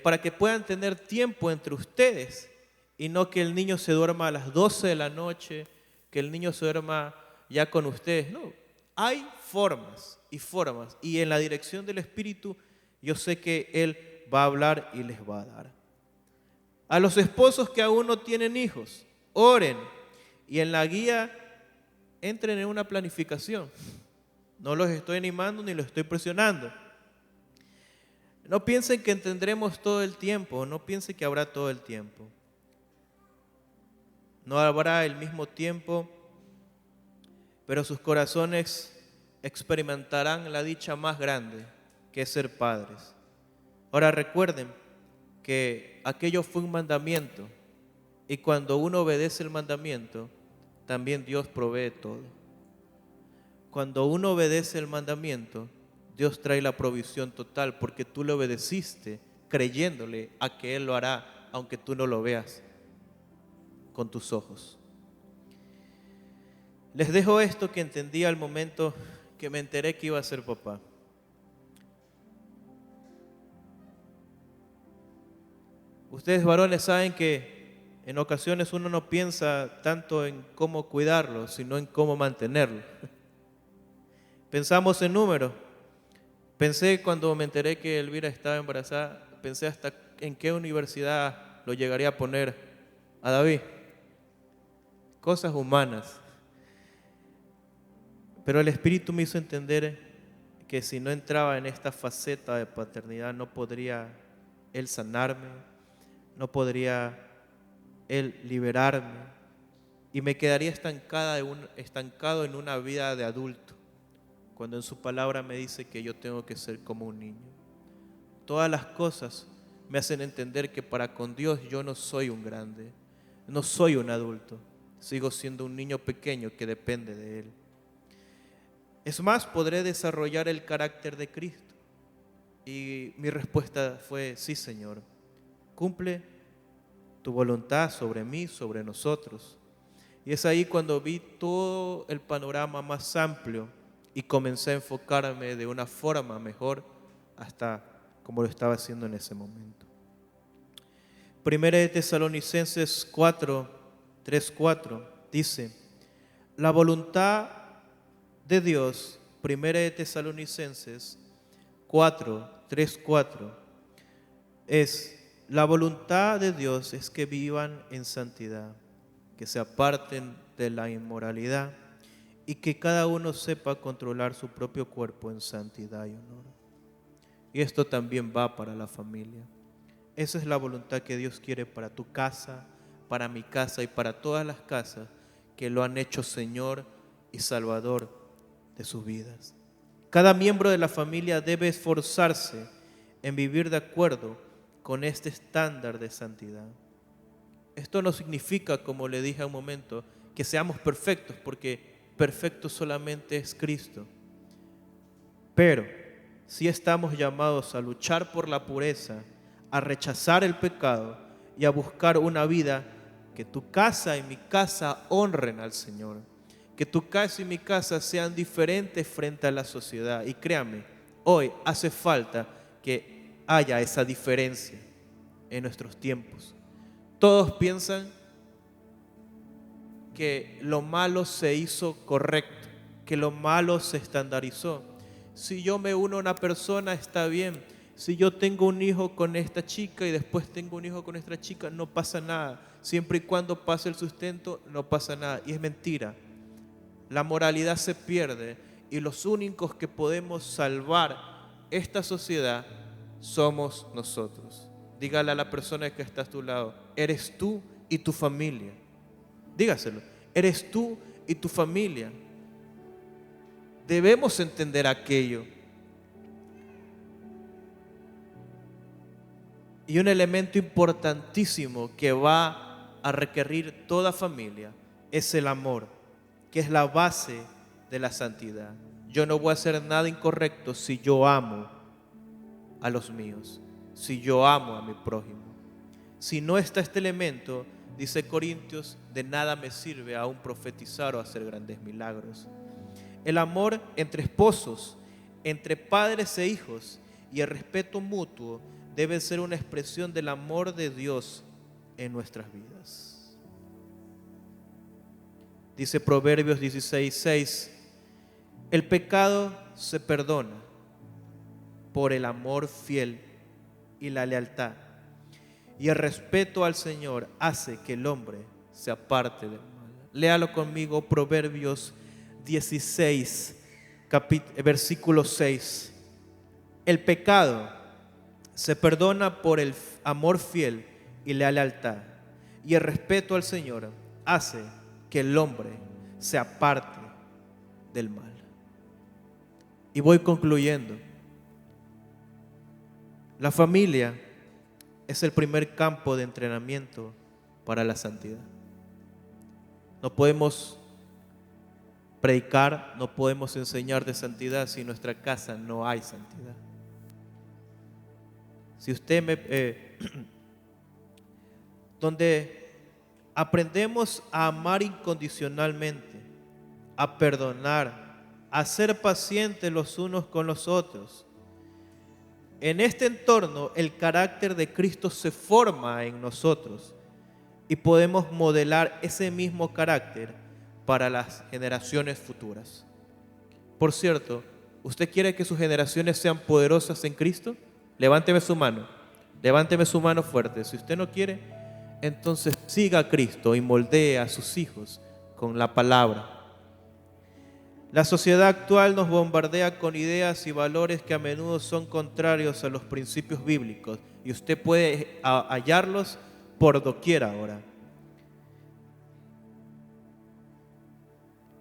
para que puedan tener tiempo entre ustedes y no que el niño se duerma a las 12 de la noche, que el niño se duerma ya con ustedes. No, hay formas y en la dirección del Espíritu yo sé que Él va a hablar y les va a dar. A los esposos que aún no tienen hijos, oren y en la guía entren en una planificación. No los estoy animando ni los estoy presionando. No piensen que tendremos todo el tiempo, no piensen que habrá todo el tiempo. No habrá el mismo tiempo, pero sus corazones experimentarán la dicha más grande, que es ser padres. Ahora recuerden que aquello fue un mandamiento y cuando uno obedece el mandamiento, también Dios provee todo. Cuando uno obedece el mandamiento, Dios trae la provisión total porque tú le obedeciste creyéndole a que Él lo hará, aunque tú no lo veas con tus ojos. Les dejo esto que entendí al momento que me enteré que iba a ser papá. Ustedes varones saben que en ocasiones uno no piensa tanto en cómo cuidarlo, sino en cómo mantenerlo. Pensamos en números. Pensé cuando me enteré que Elvira estaba embarazada, pensé hasta en qué universidad lo llegaría a poner a David. Cosas humanas. Pero el Espíritu me hizo entender que si no entraba en esta faceta de paternidad, no podría Él sanarme, no podría Él liberarme y me quedaría estancado en una vida de adulto, cuando en su palabra me dice que yo tengo que ser como un niño. Todas las cosas me hacen entender que para con Dios yo no soy un grande, no soy un adulto, sigo siendo un niño pequeño que depende de Él. Es más, podré desarrollar el carácter de Cristo. Y mi respuesta fue, sí, Señor, cumple tu voluntad sobre mí, sobre nosotros. Y es ahí cuando vi todo el panorama más amplio y comencé a enfocarme de una forma mejor hasta como lo estaba haciendo en ese momento. Primera de Tesalonicenses 4:3-4 dice, la voluntad de Dios, Primera de Tesalonicenses 4:3-4, la voluntad de Dios es que vivan en santidad, que se aparten de la inmoralidad y que cada uno sepa controlar su propio cuerpo en santidad y honor. Y esto también va para la familia. Esa es la voluntad que Dios quiere para tu casa, para mi casa y para todas las casas que lo han hecho Señor y Salvador de sus vidas. Cada miembro de la familia debe esforzarse en vivir de acuerdo con este estándar de santidad. Esto no significa, como le dije hace un momento, que seamos perfectos, porque perfecto solamente es Cristo. Pero sí estamos llamados a luchar por la pureza, a rechazar el pecado y a buscar una vida que tu casa y mi casa honren al Señor. Que tu casa y mi casa sean diferentes frente a la sociedad. Y créame, hoy hace falta que haya esa diferencia en nuestros tiempos. Todos piensan que lo malo se hizo correcto, que lo malo se estandarizó. Si yo me uno a una persona, está bien. Si yo tengo un hijo con esta chica y después tengo un hijo con esta chica, no pasa nada. Siempre y cuando pase el sustento, no pasa nada. Y es mentira. La moralidad se pierde y los únicos que podemos salvar esta sociedad somos nosotros. Dígale a la persona que está a tu lado, eres tú y tu familia. Dígaselo, eres tú y tu familia. Debemos entender aquello. Y un elemento importantísimo que va a requerir toda familia es el amor, que es la base de la santidad. Yo no voy a hacer nada incorrecto si yo amo a los míos, si yo amo a mi prójimo. Si no está este elemento, dice Corintios, de nada me sirve aún profetizar o hacer grandes milagros. El amor entre esposos, entre padres e hijos y el respeto mutuo debe ser una expresión del amor de Dios en nuestras vidas. Dice Proverbios 16:6, el pecado se perdona por el amor fiel y la lealtad, y el respeto al Señor hace que el hombre se aparte del mal. Léalo conmigo, Proverbios 16, versículo 6. El pecado se perdona por el amor fiel y la lealtad, y el respeto al Señor hace que el hombre se aparte del mal. Y voy concluyendo. La familia es el primer campo de entrenamiento para la santidad. No podemos predicar, no podemos enseñar de santidad si en nuestra casa no hay santidad. Si usted donde aprendemos a amar incondicionalmente, a perdonar, a ser pacientes los unos con los otros. En este entorno el carácter de Cristo se forma en nosotros y podemos modelar ese mismo carácter para las generaciones futuras. Por cierto, ¿usted quiere que sus generaciones sean poderosas en Cristo? Levánteme su mano. Levánteme su mano fuerte. Si usted no quiere, entonces siga a Cristo y moldee a sus hijos con la palabra. La sociedad actual nos bombardea con ideas y valores que a menudo son contrarios a los principios bíblicos, y usted puede hallarlos por doquier ahora.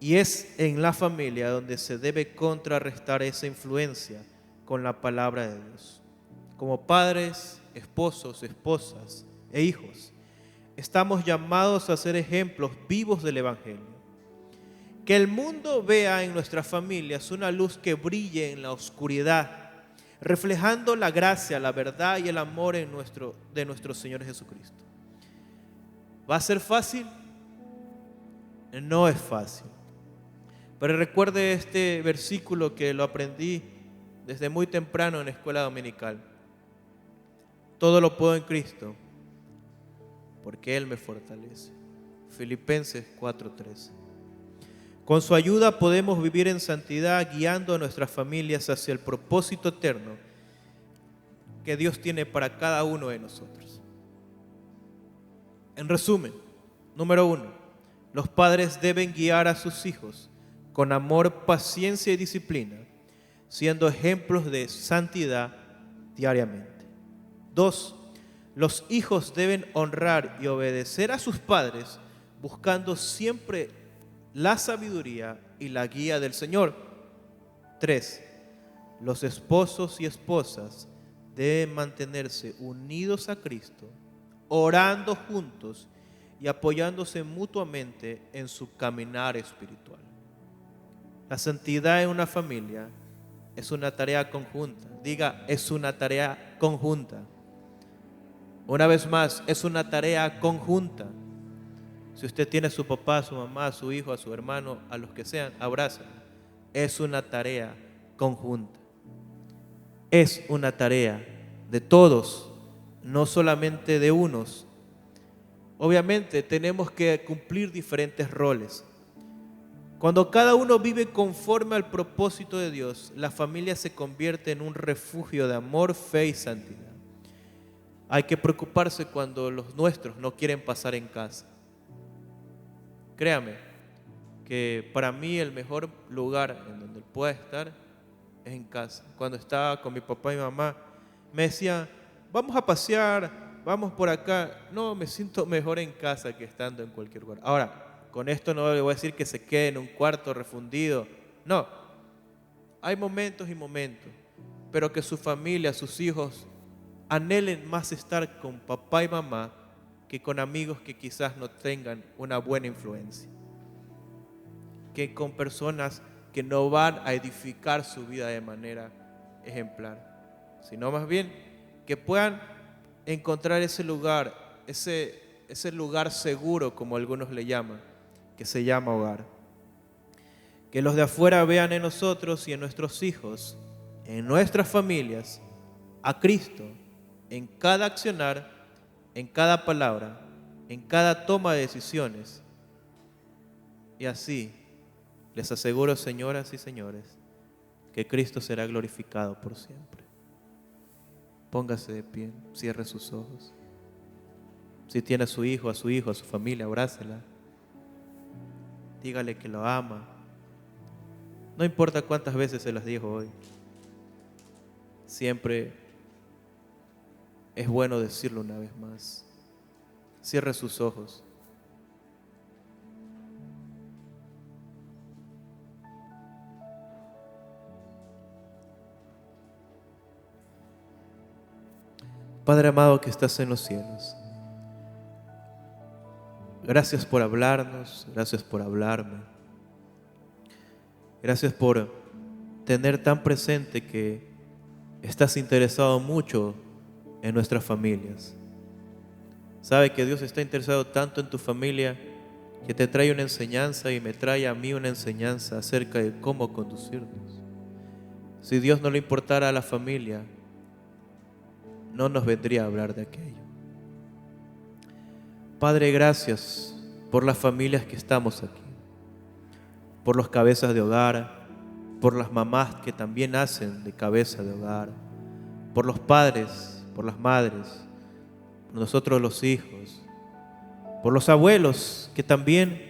Y es en la familia donde se debe contrarrestar esa influencia con la palabra de Dios. Como padres, esposos, esposas e hijos, estamos llamados a ser ejemplos vivos del Evangelio. Que el mundo vea en nuestras familias una luz que brille en la oscuridad, reflejando la gracia, la verdad y el amor de nuestro Señor Jesucristo. ¿Va a ser fácil? No es fácil. Pero recuerde este versículo que lo aprendí desde muy temprano en la escuela dominical. Todo lo puedo en Cristo, porque Él me fortalece. Filipenses 4:13. Con su ayuda podemos vivir en santidad, guiando a nuestras familias hacia el propósito eterno que Dios tiene para cada uno de nosotros. En resumen, número 1, los padres deben guiar a sus hijos con amor, paciencia y disciplina, siendo ejemplos de santidad diariamente. 2, los hijos deben honrar y obedecer a sus padres, buscando siempre la sabiduría y la guía del Señor. 3, los esposos y esposas deben mantenerse unidos a Cristo, orando juntos y apoyándose mutuamente en su caminar espiritual. La santidad en una familia es una tarea conjunta. Diga, es una tarea conjunta. Una vez más, es una tarea conjunta. Si usted tiene a su papá, a su mamá, a su hijo, a su hermano, a los que sean, abrázalo. Es una tarea conjunta. Es una tarea de todos, no solamente de unos. Obviamente tenemos que cumplir diferentes roles. Cuando cada uno vive conforme al propósito de Dios, la familia se convierte en un refugio de amor, fe y santidad. Hay que preocuparse cuando los nuestros no quieren pasar en casa. Créame que para mí el mejor lugar en donde pueda estar es en casa. Cuando estaba con mi papá y mi mamá, me decían, vamos a pasear, vamos por acá. No, me siento mejor en casa que estando en cualquier lugar. Ahora, con esto no le voy a decir que se quede en un cuarto refundido. No, hay momentos y momentos, pero que su familia, sus hijos, anhelen más estar con papá y mamá que con amigos que quizás no tengan una buena influencia, que con personas que no van a edificar su vida de manera ejemplar, sino más bien que puedan encontrar ese lugar, ese lugar seguro, como algunos le llaman, que se llama hogar. Que los de afuera vean en nosotros y en nuestros hijos, en nuestras familias, a Cristo en cada accionar, en cada palabra, en cada toma de decisiones. Y así, les aseguro, señoras y señores, que Cristo será glorificado por siempre. Póngase de pie, cierre sus ojos. Si tiene a su hijo, a su familia, abrácela. Dígale que lo ama. No importa cuántas veces se los dijo hoy. Siempre es bueno decirlo una vez más. Cierre sus ojos. Padre amado que estás en los cielos, gracias por hablarnos, gracias por hablarme. Gracias por tener tan presente que estás interesado mucho en nuestras familias. Sabe que Dios está interesado tanto en tu familia que te trae una enseñanza y me trae a mí una enseñanza acerca de cómo conducirnos. Si Dios no le importara a la familia, no nos vendría a hablar de aquello. Padre, gracias por las familias que estamos aquí, por los cabezas de hogar, por las mamás que también hacen de cabeza de hogar, por los padres, por las madres, por nosotros los hijos, por los abuelos que también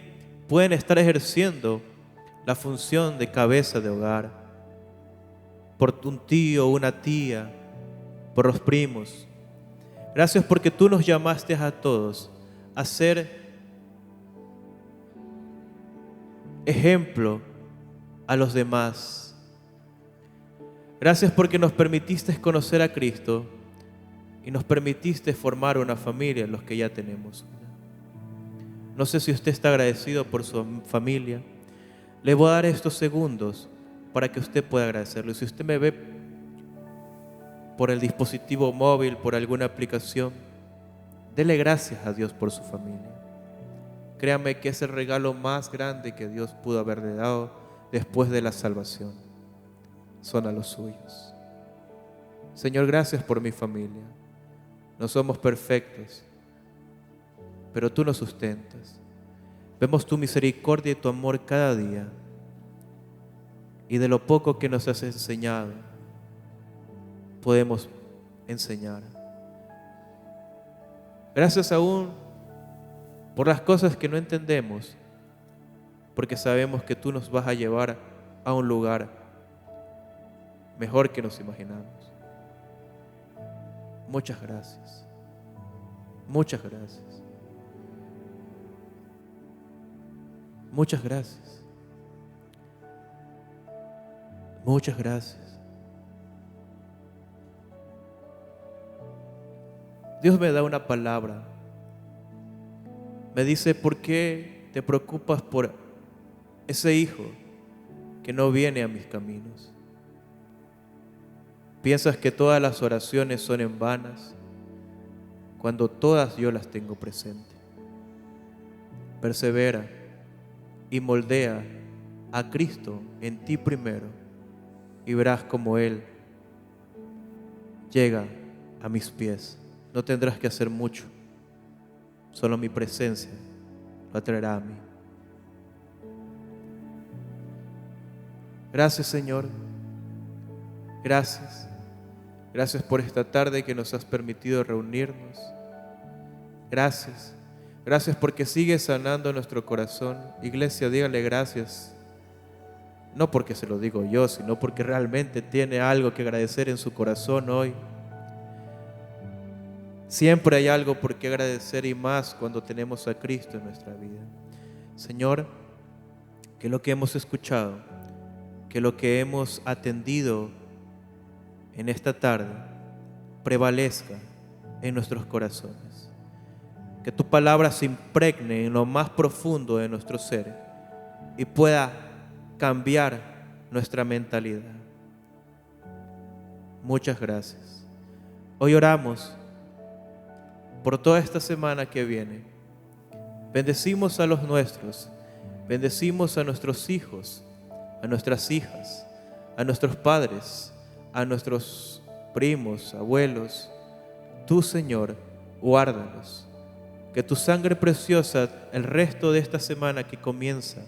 pueden estar ejerciendo la función de cabeza de hogar, por un tío o una tía, por los primos. Gracias porque tú nos llamaste a todos a ser ejemplo a los demás. Gracias porque nos permitiste conocer a Cristo y nos permitiste formar una familia, los que ya tenemos. No sé si usted está agradecido por su familia. Le voy a dar estos segundos para que usted pueda agradecerlo. Si usted me ve por el dispositivo móvil, por alguna aplicación, dele gracias a Dios por su familia. Créame que es el regalo más grande que Dios pudo haberle dado después de la salvación. Son a los suyos. Señor, gracias por mi familia. No somos perfectos, pero tú nos sustentas. Vemos tu misericordia y tu amor cada día. Y de lo poco que nos has enseñado, podemos enseñar. Gracias aún por las cosas que no entendemos, porque sabemos que tú nos vas a llevar a un lugar mejor que nos imaginamos. Muchas gracias. Muchas gracias. Muchas gracias. Muchas gracias. Dios me da una palabra. Me dice, ¿por qué te preocupas por ese hijo que no viene a mis caminos? ¿Piensas que todas las oraciones son en vanas cuando todas yo las tengo presente? Persevera y moldea a Cristo en ti primero y verás como Él llega a mis pies. No tendrás que hacer mucho, solo mi presencia lo atraerá a mí. Gracias, Señor. Gracias. Gracias por esta tarde que nos has permitido reunirnos. Gracias. Gracias porque sigues sanando nuestro corazón. Iglesia, dígale gracias. No porque se lo digo yo, sino porque realmente tiene algo que agradecer en su corazón hoy. Siempre hay algo por qué agradecer y más cuando tenemos a Cristo en nuestra vida. Señor, que lo que hemos escuchado, que lo que hemos atendido en esta tarde prevalezca en nuestros corazones. Que tu palabra se impregne en lo más profundo de nuestro ser y pueda cambiar nuestra mentalidad. Muchas gracias. Hoy oramos por toda esta semana que viene. Bendecimos a los nuestros, bendecimos a nuestros hijos, a nuestras hijas, a nuestros padres, a nuestros primos, abuelos. Tú, Señor, guárdalos. Que tu sangre preciosa el resto de esta semana que comienza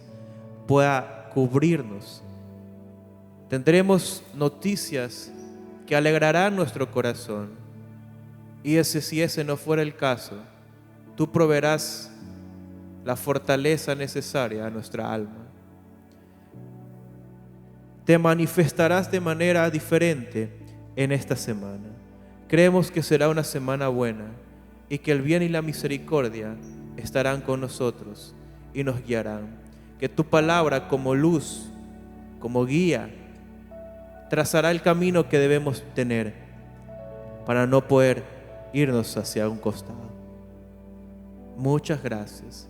pueda cubrirnos. Tendremos noticias que alegrarán nuestro corazón. Y si ese no fuera el caso, tú proveerás la fortaleza necesaria a nuestra alma. Te manifestarás de manera diferente en esta semana. Creemos que será una semana buena y que el bien y la misericordia estarán con nosotros y nos guiarán. Que tu palabra como luz, como guía, trazará el camino que debemos tener para no poder irnos hacia un costado. Muchas gracias.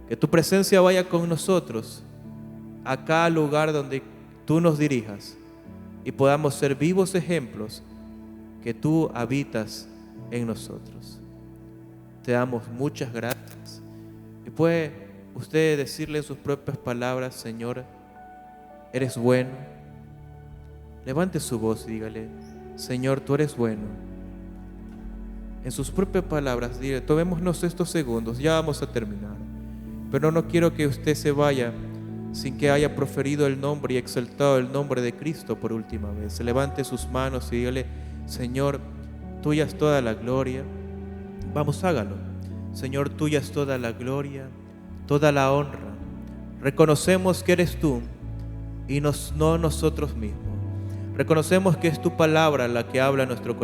Que tu presencia vaya con nosotros a cada lugar donde tú nos dirijas y podamos ser vivos ejemplos que tú habitas en nosotros. Te damos muchas gracias. Y puede usted decirle en sus propias palabras: Señor, eres bueno. Levante su voz y dígale: Señor, tú eres bueno. en sus propias palabras, dile, tomémonos estos segundos, ya vamos a terminar. Pero no quiero que usted se vaya sin que haya proferido el nombre y exaltado el nombre de Cristo por última vez. Levante sus manos y dígale, Señor, tuya es toda la gloria. Vamos, hágalo. Señor, tuya es toda la gloria, toda la honra. Reconocemos que eres tú y no nosotros mismos. Reconocemos que es tu palabra la que habla en nuestro corazón.